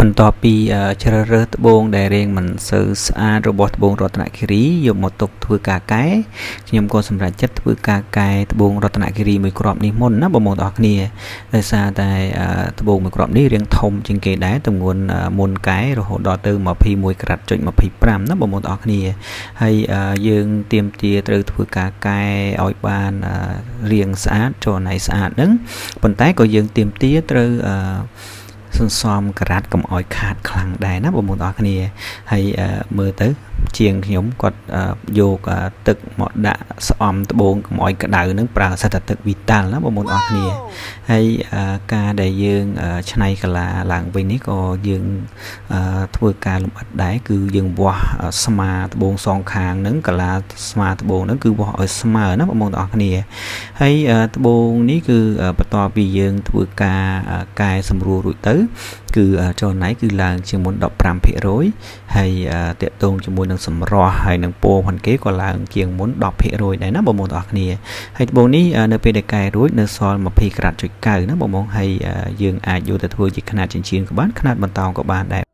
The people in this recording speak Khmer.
បន្ទាប់ពីជ្រើសរើសត្បូងដែលរាងមិនសូវស្អាតរបស់ត្បូងរតនគិរីយកមកទុកធ្វើការកែខ្ញុំក៏សម្រេចចិត្តធ្វើការកែត្បូងរតនគិរីមួយគ្រាប់នេះមុនណាបងប្អូនទាំងអស់គ្នាដោយសារតែត្បូងមួយគ្រាប់នេះរាងធំជាងគេដែរទម្ងន់មុនកែរហូតដល់ទៅ21ក្រាតចុច25ណាបងប្អូនទាំងអស់គ្នាហើយយើងទាមទារត្រូវធ្វើការកែឲ្យបានរាងស្អាតចរណៃស្អាតហ្នឹងប៉ុន្តែក៏យើងទាមទារត្រូវសន្សំក្រាតកុំឲ្យខាតខ្លាំងដែរណាបងប្អូនទាំងអស់គ្នាហើយមើលទៅជាងខ្ញុំគាត់យកទឹកមកដាក់ស្អំត្បូងកុំឲ្យក្តៅនឹងប្រើសិតទឹកវីតាល់ណាបងប្អូនទាំងអស់គ្នាហើយការដែលយើងច្នៃកាឡាឡើងវិញនេះក៏យើងធ្វើការលម្អិតដែរគឺយើងវាស់ស្មាត្បូងសងខាងហ្នឹងកាឡាស្មាត្បូងហ្នឹងគឺវាស់ឲ្យស្មើណាបងប្អូនទាំងអស់គ្នាហើយត្បូងនេះគឺបន្ទាប់ពីយើងធ្វើការកែសម្រួលរួចទៅគឺចរណៃគឺឡើងជាងមុន 15% ហើយតកតងជាមួយនឹងសម្រស់ហើយនឹងពណ៌ផងគេក៏ឡើងជាងមុន 10% ដែរណាបងប្អូនទាំងអស់គ្នាហើយត្បូងនេះនៅពេលដែលកែរួចនៅសល់20ក្រាតចុច9ណាបងប្អូនហើយយើងអាចយកទៅធ្វើជាខ្នាតចិញ្ចៀនក៏បានខ្នាតបន្តោងក៏បានដែរ